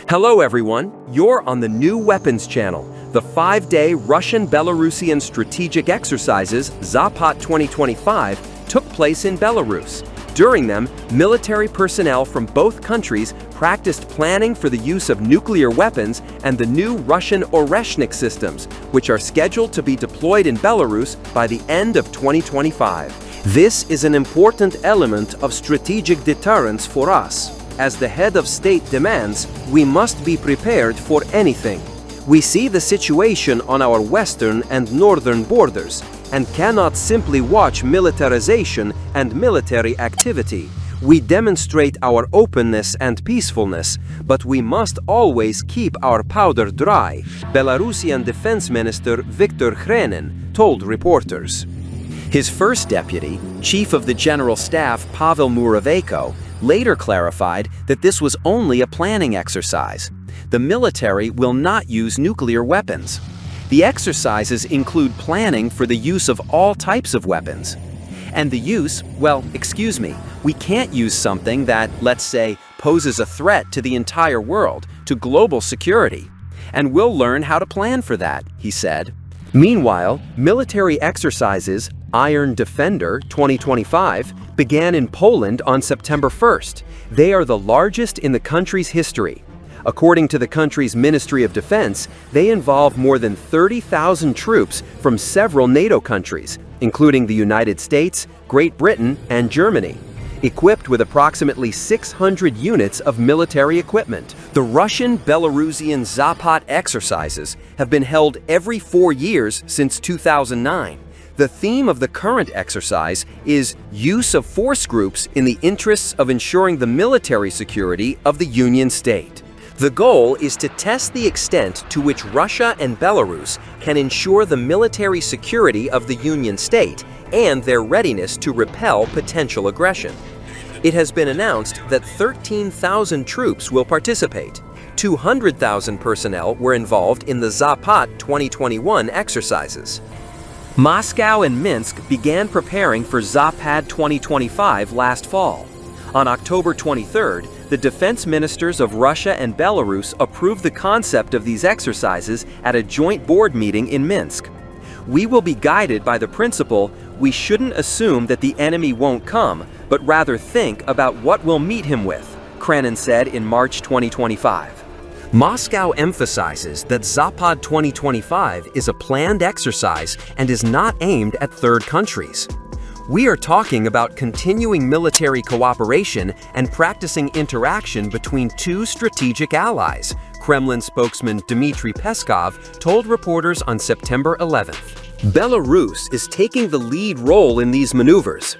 Hello everyone, you're on the New Weapons Channel. The 5-day Russian-Belarusian strategic exercises Zapad 2025 took place in Belarus. During them, military personnel from both countries practiced planning for the use of nuclear weapons and the new Russian Oreshnik systems, which are scheduled to be deployed in Belarus by the end of 2025. This is an important element of strategic deterrence for us. As the head of state demands, we must be prepared for anything. We see the situation on our western and northern borders and cannot simply watch militarization and military activity. We demonstrate our openness and peacefulness, but we must always keep our powder dry, Belarusian Defense Minister Viktor Hrenin told reporters. His first deputy, Chief of the General Staff Pavel Muravenko, later clarified that this was only a planning exercise. The military will not use nuclear weapons. The exercises include planning for the use of all types of weapons. And the use, we can't use something that, let's say, poses a threat to the entire world, to global security. And we'll learn how to plan for that, he said. Meanwhile, military exercises Iron Defender 2025 began in Poland on September 1st. They are the largest in the country's history. According to the country's Ministry of Defense, they involve more than 30,000 troops from several NATO countries, including the United States, Great Britain, and Germany, equipped with approximately 600 units of military equipment. The Russian-Belarusian Zapad exercises have been held every 4 years since 2009. The theme of the current exercise is use of force groups in the interests of ensuring the military security of the Union state. The goal is to test the extent to which Russia and Belarus can ensure the military security of the Union state and their readiness to repel potential aggression. It has been announced that 13,000 troops will participate. 200,000 personnel were involved in the Zapad 2021 exercises. Moscow and Minsk began preparing for Zapad 2025 last fall. On October 23rd, the defense ministers of Russia and Belarus approved the concept of these exercises at a joint board meeting in Minsk. We will be guided by the principle, we shouldn't assume that the enemy won't come, but rather think about what we'll meet him with, Hrenin said in March 2025. Moscow emphasizes that Zapad 2025 is a planned exercise and is not aimed at third countries. We are talking about continuing military cooperation and practicing interaction between two strategic allies, Kremlin spokesman Dmitry Peskov told reporters on September 11th. Belarus is taking the lead role in these maneuvers.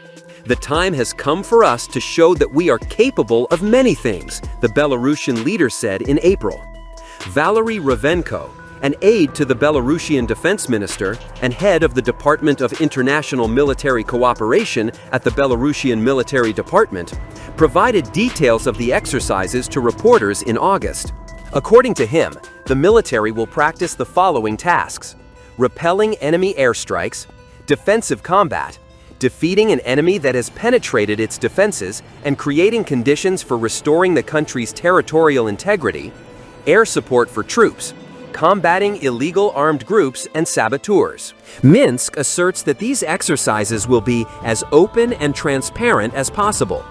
The time has come for us to show that we are capable of many things, the Belarusian leader said in April. Valery Ravenko, an aide to the Belarusian defense minister and head of the Department of International Military Cooperation at the Belarusian Military Department, provided details of the exercises to reporters in August. According to him, the military will practice the following tasks: repelling enemy airstrikes, defensive combat, defeating an enemy that has penetrated its defenses and creating conditions for restoring the country's territorial integrity, air support for troops, combating illegal armed groups and saboteurs. Minsk asserts that these exercises will be as open and transparent as possible.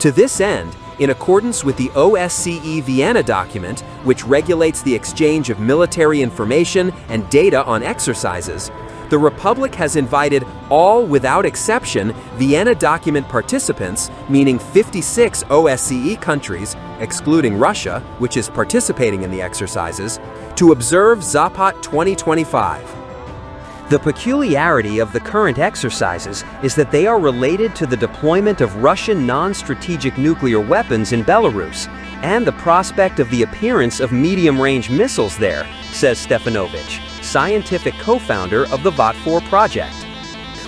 To this end, in accordance with the OSCE Vienna document, which regulates the exchange of military information and data on exercises, the Republic has invited all, without exception, Vienna document participants, meaning 56 OSCE countries, excluding Russia, which is participating in the exercises, to observe Zapad 2025. The peculiarity of the current exercises is that they are related to the deployment of Russian non-strategic nuclear weapons in Belarus and the prospect of the appearance of medium-range missiles there, says Stefanovich, scientific co-founder of the VOT4 project.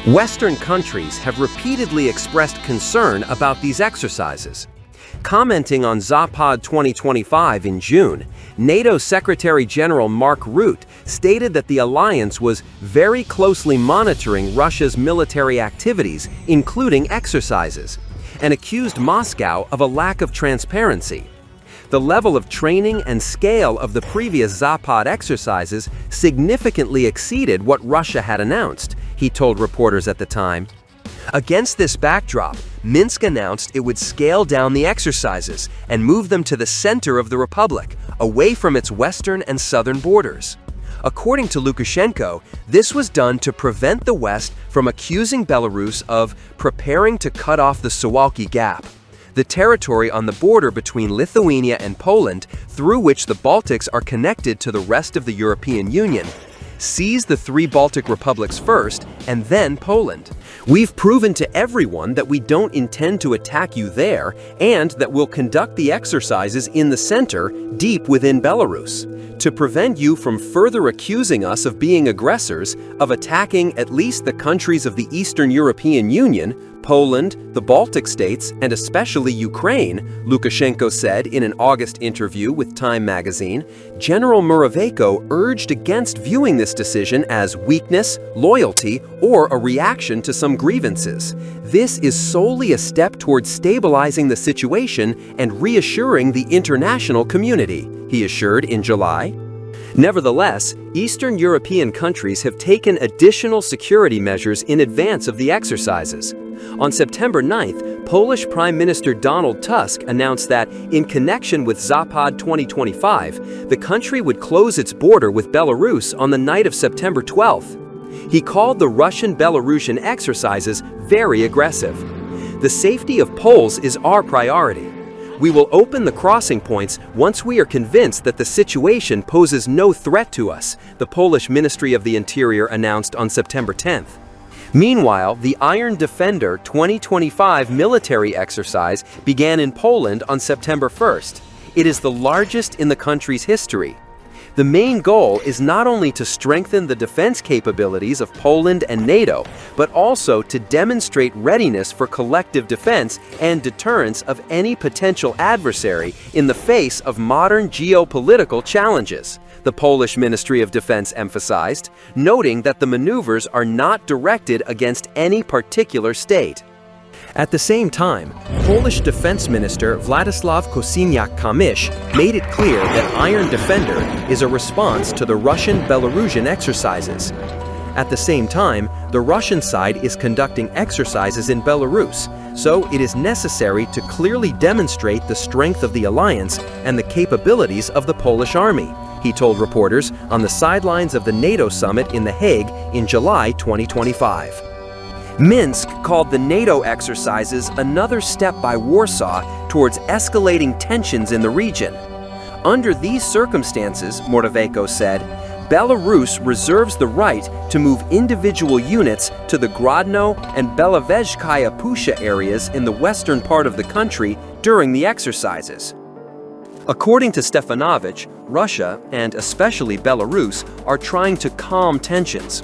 Western countries have repeatedly expressed concern about these exercises. Commenting on Zapad 2025 in June, NATO Secretary General Mark Rutte stated that the alliance was very closely monitoring Russia's military activities, including exercises, and accused Moscow of a lack of transparency. The level of training and scale of the previous Zapad exercises significantly exceeded what Russia had announced, he told reporters at the time. Against this backdrop, Minsk announced it would scale down the exercises and move them to the center of the republic, away from its western and southern borders. According to Lukashenko, this was done to prevent the West from accusing Belarus of preparing to cut off the Suwalki Gap, the territory on the border between Lithuania and Poland, through which the Baltics are connected to the rest of the European Union. Seize the three Baltic republics first, and then Poland. We've proven to everyone that we don't intend to attack you there, and that we'll conduct the exercises in the center, deep within Belarus, to prevent you from further accusing us of being aggressors, of attacking at least the countries of the Eastern European Union, Poland, the Baltic states, and especially Ukraine, Lukashenko said in an August interview with Time magazine. General Muravenko urged against viewing this decision as weakness, loyalty, or a reaction to some grievances. This is solely a step towards stabilizing the situation and reassuring the international community, he assured in July. Nevertheless, Eastern European countries have taken additional security measures in advance of the exercises. On September 9th, Polish Prime Minister Donald Tusk announced that, in connection with Zapad 2025, the country would close its border with Belarus on the night of September 12th. He called the Russian-Belarusian exercises very aggressive. The safety of Poles is our priority. We will open the crossing points once we are convinced that the situation poses no threat to us, the Polish Ministry of the Interior announced on September 10th. Meanwhile, the Iron Defender 2025 military exercise began in Poland on September 1st. It is the largest in the country's history. The main goal is not only to strengthen the defense capabilities of Poland and NATO, but also to demonstrate readiness for collective defense and deterrence of any potential adversary in the face of modern geopolitical challenges, the Polish Ministry of Defense emphasized, noting that the maneuvers are not directed against any particular state. At the same time, Polish Defense Minister Władysław Kosiniak-Kamysz made it clear that Iron Defender is a response to the Russian-Belarusian exercises. At the same time, the Russian side is conducting exercises in Belarus, so it is necessary to clearly demonstrate the strength of the alliance and the capabilities of the Polish army, he told reporters on the sidelines of the NATO summit in The Hague in July 2025. Minsk called the NATO exercises another step by Warsaw towards escalating tensions in the region. Under these circumstances, Muravenko said, Belarus reserves the right to move individual units to the Grodno and Belovezhskaya Pusha areas in the western part of the country during the exercises. According to Stefanovich, Russia, and especially Belarus, are trying to calm tensions.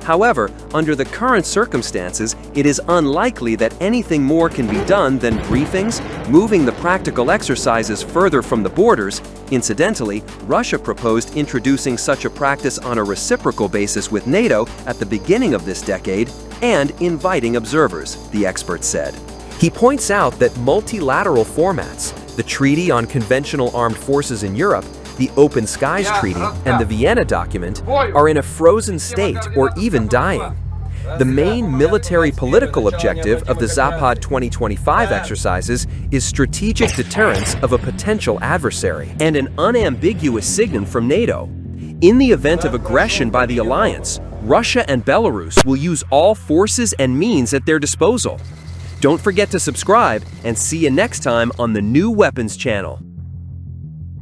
However, under the current circumstances, it is unlikely that anything more can be done than briefings, moving the practical exercises further from the borders. Incidentally, Russia proposed introducing such a practice on a reciprocal basis with NATO at the beginning of this decade and inviting observers, the expert said. He points out that multilateral formats, the Treaty on Conventional Armed Forces in Europe, the Open Skies Treaty, and the Vienna document are in a frozen state or even dying. The main military-political objective of the Zapad 2025 exercises is strategic deterrence of a potential adversary and an unambiguous signal from NATO. In the event of aggression by the alliance, Russia and Belarus will use all forces and means at their disposal. Don't forget to subscribe and see you next time on the New Weapons channel.